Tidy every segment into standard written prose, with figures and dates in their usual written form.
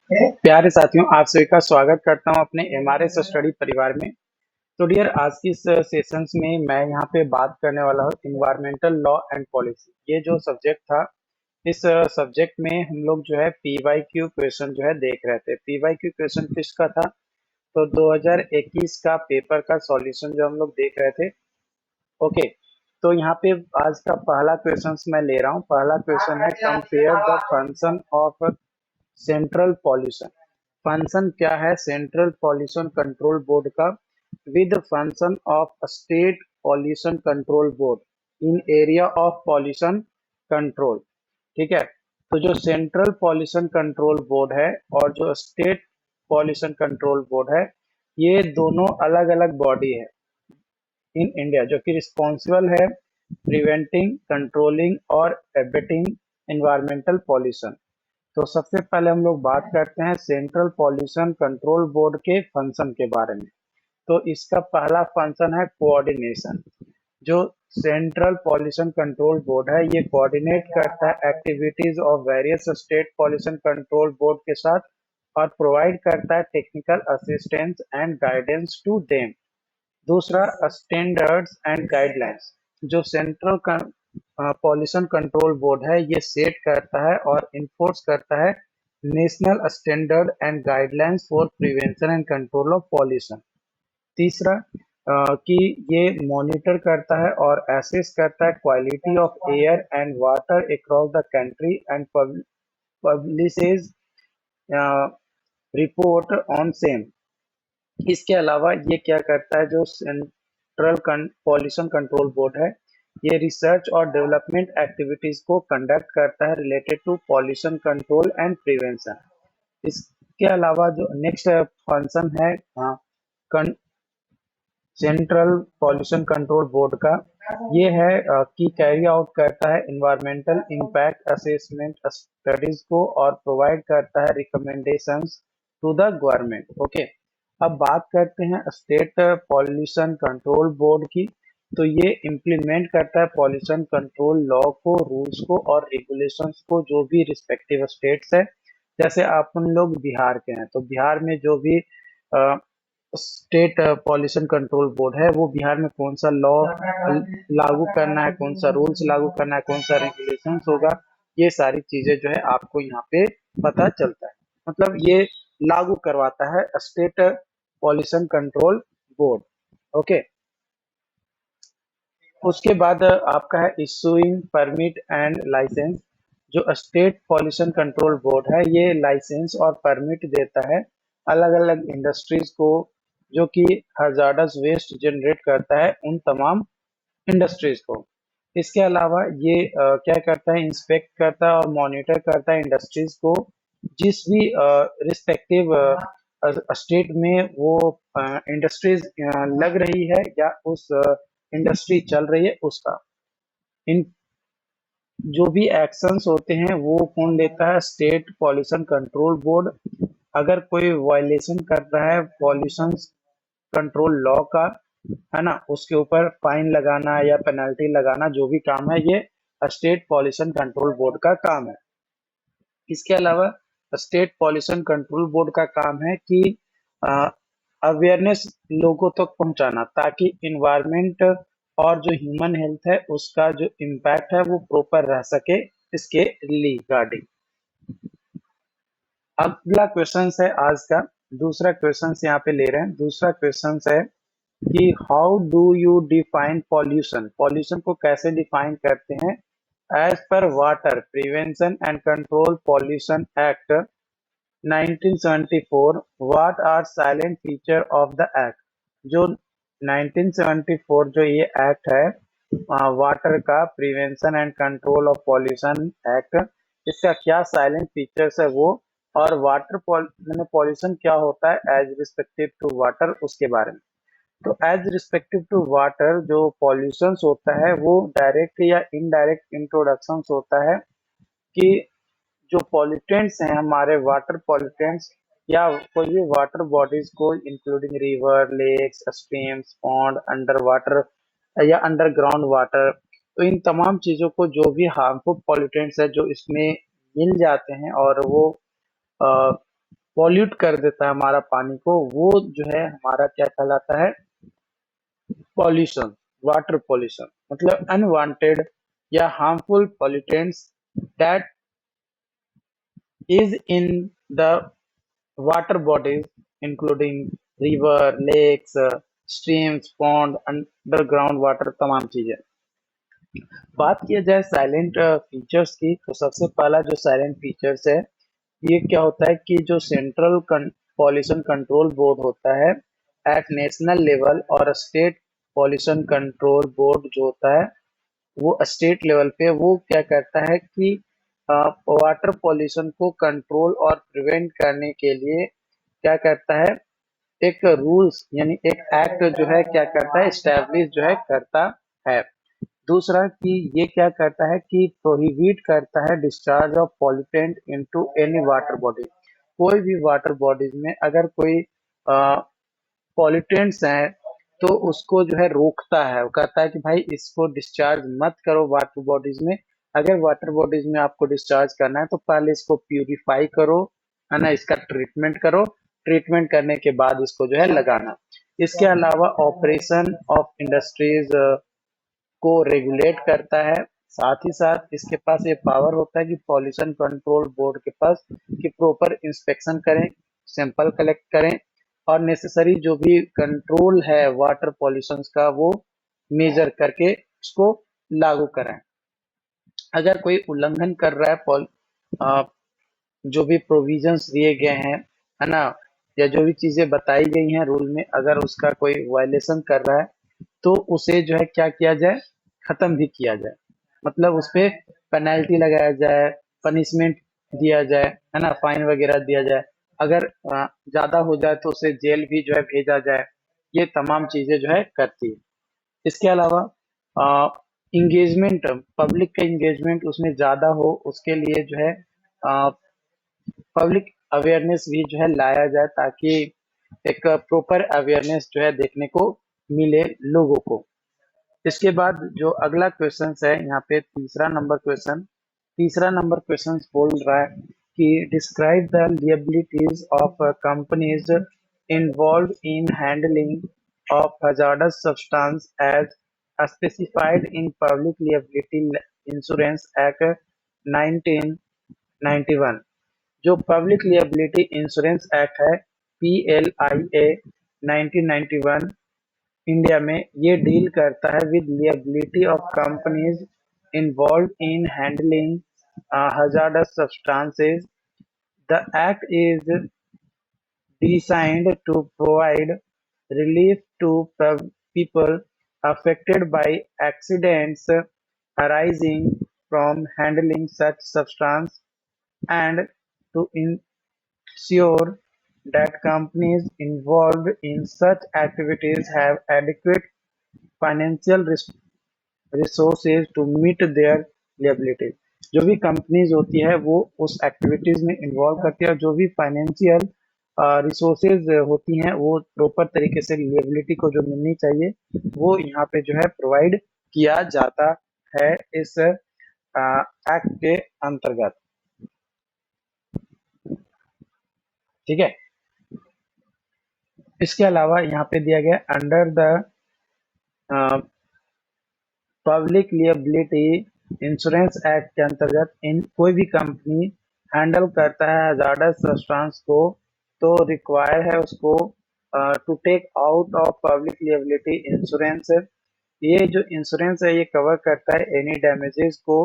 प्यारे साथियों, आप सभी का स्वागत करता हूं अपने एमआरएस स्टडी परिवार में। तो डियर, आज की इस सेशंस में मैं यहाँ पे बात करने वाला हूँ इन्वायरमेंटल लॉ एंड पॉलिसी। ये जो सब्जेक्ट था, इस सब्जेक्ट में हम लोग जो है पीवाईक्यू क्वेश्चन जो है देख रहे थे। पीवाईक्यू क्वेश्चन किसका था? तो 2021 का पेपर का सॉल्यूशन जो हम लोग देख रहे थे। ओके, तो यहाँ पे आज का पहला क्वेश्चन मैं ले रहा हूँ। पहला क्वेश्चन है, compare the function of central pollution. Function क्या है सेंट्रल पॉल्यूशन कंट्रोल बोर्ड का with function of state pollution control board in area of pollution control. ठीक है, तो जो सेंट्रल पॉल्यूशन कंट्रोल बोर्ड है और जो स्टेट पॉल्यूशन कंट्रोल बोर्ड है, ये दोनों अलग अलग बॉडी है इन इंडिया, जो कि रिस्पॉन्सिबल है प्रिवेंटिंग, कंट्रोलिंग और एबेटिंग एनवायरमेंटल पॉल्यूशन। तो सबसे पहले हम लोग बात करते हैं सेंट्रल पॉल्यूशन कंट्रोल बोर्ड के फंक्शन के बारे में। तो इसका पहला फंक्शन है कोऑर्डिनेशन। जो सेंट्रल पॉल्यूशन कंट्रोल बोर्ड है, ये कोऑर्डिनेट करता है activities of various state pollution control board के साथ और प्रोवाइड करता है technical assistance and guidance to them. दूसरा, स्टैंडर्ड्स एंड गाइडलाइंस। जो सेंट्रल पॉल्यूशन कंट्रोल बोर्ड है, ये सेट करता है और इन्फोर्स करता है national standard and guidelines for prevention and control of pollution. तीसरा, कि ये मॉनिटर करता है और एसेस करता है quality of air and water across the country and publishes report on same. इसके अलावा ये क्या करता है, जो सेंट्रल पॉल्यूशन कंट्रोल बोर्ड है, ये रिसर्च और डेवलपमेंट एक्टिविटीज को कंडक्ट करता है related to pollution control and prevention. इसके अलावा जो नेक्स्ट फंक्शन है सेंट्रल पॉल्यूशन कंट्रोल बोर्ड का, ये है कि कैरी आउट करता है इन्वायरमेंटल इम्पैक्ट असेसमेंट स्टडीज को और प्रोवाइड करता है recommendations to the government. Okay, अब बात करते हैं स्टेट पॉल्यूशन कंट्रोल बोर्ड की। तो ये इम्प्लीमेंट करता है पॉल्यूशन कंट्रोल लॉ को, रूल्स को और रेगुलेशंस को, जो भी रिस्पेक्टिव स्टेट्स है। जैसे अपन लोग बिहार के हैं, तो बिहार में जो भी स्टेट पॉल्यूशन कंट्रोल बोर्ड है, वो बिहार में कौन सा लॉ लागू करना है, कौन सा रूल्स लागू करना है, कौन सा रेगुलेशंस होगा, ये सारी चीजें जो है आपको यहाँ पे पता चलता है। मतलब ये लागू करवाता है state pollution control board. Okay, उसके बाद आपका है इशूइंग परमिट एंड लाइसेंस। जो स्टेट पॉल्यूशन कंट्रोल बोर्ड है, ये लाइसेंस और परमिट देता है अलग अलग इंडस्ट्रीज को, जो कि हजार्डस वेस्ट जनरेट करता है उन तमाम इंडस्ट्रीज को। इसके अलावा ये क्या करता है, इंस्पेक्ट करता है और मॉनिटर करता है इंडस्ट्रीज को, जिस भी रिस्पेक्टिव स्टेट में वो इंडस्ट्रीज लग रही है या उस इंडस्ट्री चल रही है उसका। इन जो भी एक्शंस होते हैं वो कौन लेता है, स्टेट पॉल्यूशन कंट्रोल बोर्ड। अगर कोई वायलेशन कर रहा है पॉल्यूशन कंट्रोल लॉ का, है ना, उसके ऊपर फाइन लगाना या पेनल्टी लगाना, जो भी काम है, ये स्टेट पॉल्यूशन कंट्रोल बोर्ड का काम है। इसके अलावा स्टेट पॉल्यूशन कंट्रोल बोर्ड का काम है कि अवेयरनेस लोगों तक पहुंचाना, ताकि इन्वायरमेंट और जो ह्यूमन हेल्थ है उसका जो इम्पैक्ट है वो प्रॉपर रह सके इसके रिगार्डिंग। अगला क्वेश्चन है आज का, दूसरा क्वेश्चन यहाँ पे ले रहे हैं। दूसरा क्वेश्चन है कि how do you define pollution. Pollution को कैसे डिफाइन करते हैं? As per water prevention and control pollution act 1974, what are silent feature of the act. जो 1974 जो ये एक्ट है, वाटर का prevention and control of pollution act, इसका क्या साइलेंट फीचर्स है वो, और वाटर पॉल्यूशन क्या होता है एज रिस्पेक्टिव टू वाटर, उसके बारे में। तो एज रिस्पेक्टिव टू वाटर, जो पॉल्यूशन होता है वो डायरेक्ट या इनडायरेक्ट इंट्रोडक्शन होता है कि जो पॉल्यूटेंट्स हैं हमारे, वाटर पॉल्यूटेंट्स या कोई भी वाटर बॉडीज को, including river, lakes, streams, pond, under water या अंडरग्राउंड वाटर, तो इन तमाम चीजों को, जो भी हार्मफुल पॉल्यूटेंट्स है जो इसमें मिल जाते हैं और वो पॉल्यूट कर देता है हमारा पानी को, वो जो है हमारा क्या कहलाता है, पॉल्यूशन। वाटर पॉल्यूशन मतलब अनवांटेड या harmful pollutants that is in the water bodies including river, lakes, streams, pond, underground water, तमाम चीजें। बात किया जाए साइलेंट फीचर्स की, तो सबसे पहला जो साइलेंट फीचर्स है, ये क्या होता है कि जो सेंट्रल पॉल्यूशन कंट्रोल बोर्ड होता है एट नेशनल लेवल और स्टेट पॉल्यूशन कंट्रोल बोर्ड जो होता है वो स्टेट लेवल पे वो क्या करता है कि वाटर पॉल्यूशन को कंट्रोल और प्रिवेंट करने के लिए क्या करता है, एक रूल्स यानी एक एक्ट जो है क्या करता है, स्टैब्लिश जो है करता है। दूसरा कि ये क्या करता है कि प्रोहिबिट करता है discharge of pollutant into any water body. कोई भी वाटर बॉडीज में अगर कोई पॉल्यूटेंट्स हैं तो उसको जो है रोकता है, वो कहता है कि भाई इसको डिस्चार्ज मत करो वाटर बॉडीज में। अगर वाटर बॉडीज में आपको डिस्चार्ज करना है तो पहले इसको प्यूरिफाई करो, है ना, इसका ट्रीटमेंट करो, ट्रीटमेंट करने के बाद इसको जो है लगाना। इसके अलावा ऑपरेशन ऑफ इंडस्ट्रीज को रेगुलेट करता है। साथ ही साथ इसके पास ये पावर होता है कि पॉल्यूशन कंट्रोल बोर्ड के पास कि प्रॉपर इंस्पेक्शन करें, सैंपल कलेक्ट करें और नेसेसरी जो भी कंट्रोल है वाटर पॉल्यूशन का वो मेजर करके उसको लागू करें। अगर कोई उल्लंघन कर रहा है जो भी प्रोविजंस दिए गए हैं, है ना, या जो भी चीजें बताई गई हैं रूल में, अगर उसका कोई वायलेशन कर रहा है तो उसे जो है क्या किया जाए, खत्म भी किया जाए। मतलब उस पे पेनल्टी लगाया जाए, पनिशमेंट दिया जाए, है ना, फाइन वगैरह दिया जाए। अगर ज्यादा हो जाए तो उसे जेल भी जो है भेजा जाए। ये तमाम चीजें जो है करती है। इसके अलावा इंगेजमेंट, पब्लिक का इंगेजमेंट उसमें ज्यादा हो उसके लिए जो है पब्लिक अवेयरनेस भी जो है लाया जाए, ताकि एक प्रॉपर अवेयरनेस जो है देखने को मिले लोगों को। इसके बाद जो अगला क्वेश्चन है यहाँ पे तीसरा नंबर क्वेश्चन बोल रहा है कि describe the liabilities of companies involve in handling of hazardous substance as specified in Public Liability Insurance Act 1991। जो पब्लिक लिएबिलिटी इंश्योरेंस एक्ट है PLIA 1991 इंडिया में ये डील करता है with liability of companies involve in handling hazardous substances। The act is designed to provide relief to people affected by accidents arising from handling such substance and to ensure that companies involved in such activities have adequate financial resources to meet their liabilities। जो भी companies होती है वो उस activities में involve करती है और जो भी फाइनेंशियल रिसोर्सेज होती हैं वो प्रॉपर तरीके से लिएबिलिटी को जो मिलनी चाहिए वो यहाँ पे जो है प्रोवाइड किया जाता है इस एक्ट के अंतर्गत। ठीक है। इसके अलावा यहाँ पे दिया गया under the public liability insurance act के अंतर्गत इन कोई भी कंपनी हैंडल करता है हजार्डस सब्सटेंस को तो रिक्वायर है उसको to take out of public liability insurance. ये जो इंश्योरेंस है ये कवर करता है एनी डैमेजेस को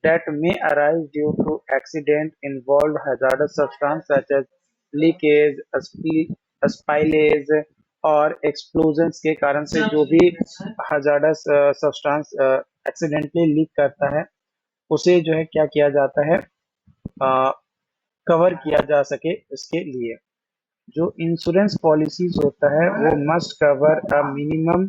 that may arise due to accident involved hazardous substance such as leakage, spillage और explosions के कारण से जो भी hazardous substance accidentally लीक करता है उसे जो है क्या किया जाता है, कवर किया जा सके इसके लिए। जो इंश्योरेंस पॉलिसीज होता है वो must cover a minimum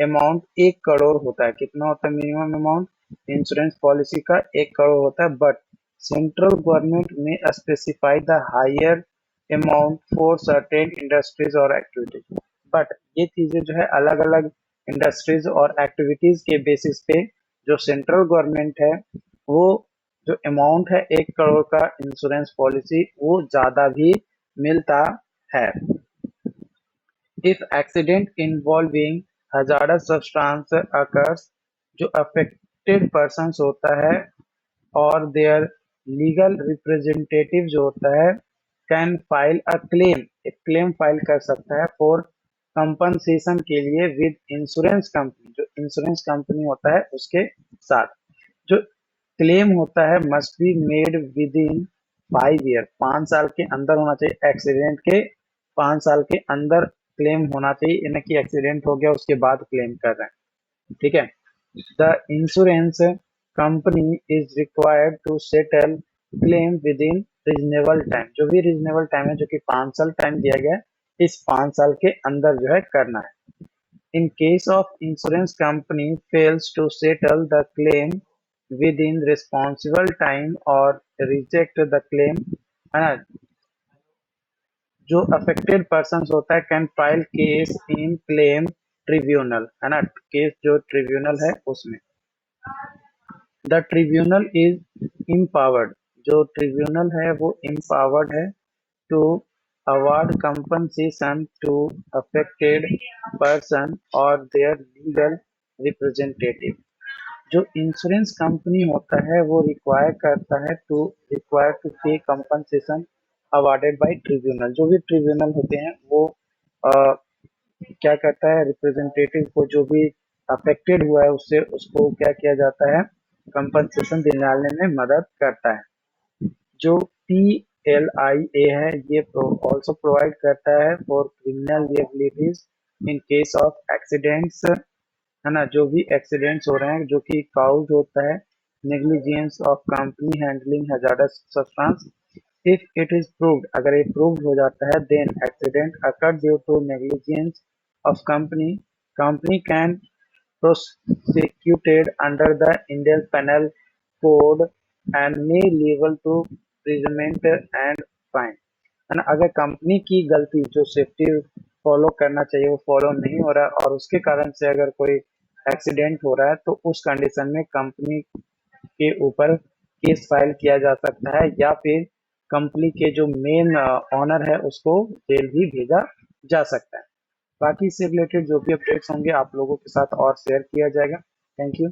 amount 1 crore होता है। कितना होता है मिनिमम अमाउंट इंश्योरेंस पॉलिसी का? 1 करोड़ होता है। But central government may specify the higher amount for certain industries और एक्टिविटीज। बट ये चीजें जो है अलग अलग इंडस्ट्रीज और एक्टिविटीज के बेसिस पे जो सेंट्रल गवर्नमेंट है वो जो अमाउंट है 1 करोड़ का इंश्योरेंस पॉलिसी वो ज्यादा भी मिलता है। If accident involving hazardous substance occurs, जो affected persons होता है और their legal representative जो होता है can file a claim, एक claim फाइल कर सकता है for compensation के लिए with insurance company, जो insurance company होता है उसके साथ। जो क्लेम होता है must be made with in 5 year, 5 साल के अंदर होना चाहिए। एक्सीडेंट के 5 साल के अंदर क्लेम होना चाहिए, यानी कि एक्सीडेंट हो गया उसके बाद क्लेम कर रहे हैं, ठीक है। The insurance company is required to settle claim within reasonable time, जो भी रीजनेबल टाइम है, जो कि 5 साल टाइम दिया गया है, इस 5 साल के अंदर जो है करना है। In case of insurance company fails to settle the claim within responsible time or reject the claim, है ना, जो affected persons होता है can file case in claim tribunal, है ना, केस जो ट्रिब्यूनल है उसमें। The tribunal is empowered, जो ट्रिब्यूनल है वो empowered है to award compensation to affected person or their legal representative। जो इंश्योरेंस कंपनी होता है वो रिक्वायर टू पे कंपनसेशन अवार्डेड बाय ट्रिब्यूनल। जो भी ट्रिब्यूनल होते हैं वो अ, क्या करता है, रिप्रेजेंटेटिव को जो भी अफेक्टेड हुआ है उससे उसको क्या किया जाता है, कंपनसेशन दिलाने में मदद करता है। जो PLIA है ये ऑल्सो प्रोवाइड करता है for criminal liabilities in case of accidents, है ना, जो भी एक्सीडेंट्स हो रहे हैं जो कि काउज होता है negligence of company handling hazardous substance. If it is proved, अगर ये प्रूव्ड हो जाता है, then accident occur due to negligence of company, company can prosecuted under the Indian Penal Code and may liable to imprisonment and fine, है ना। अगर company की गलती, जो सेफ्टी फॉलो करना चाहिए वो फॉलो नहीं हो रहा है और उसके कारण से अगर कोई एक्सीडेंट हो रहा है तो उस कंडीशन में कंपनी के ऊपर केस फाइल किया जा सकता है या फिर कंपनी के जो मेन ऑनर है उसको जेल भी भेजा जा सकता है। बाकी इससे रिलेटेड जो भी अपडेट्स होंगे आप लोगों के साथ और शेयर किया जाएगा। Thank you.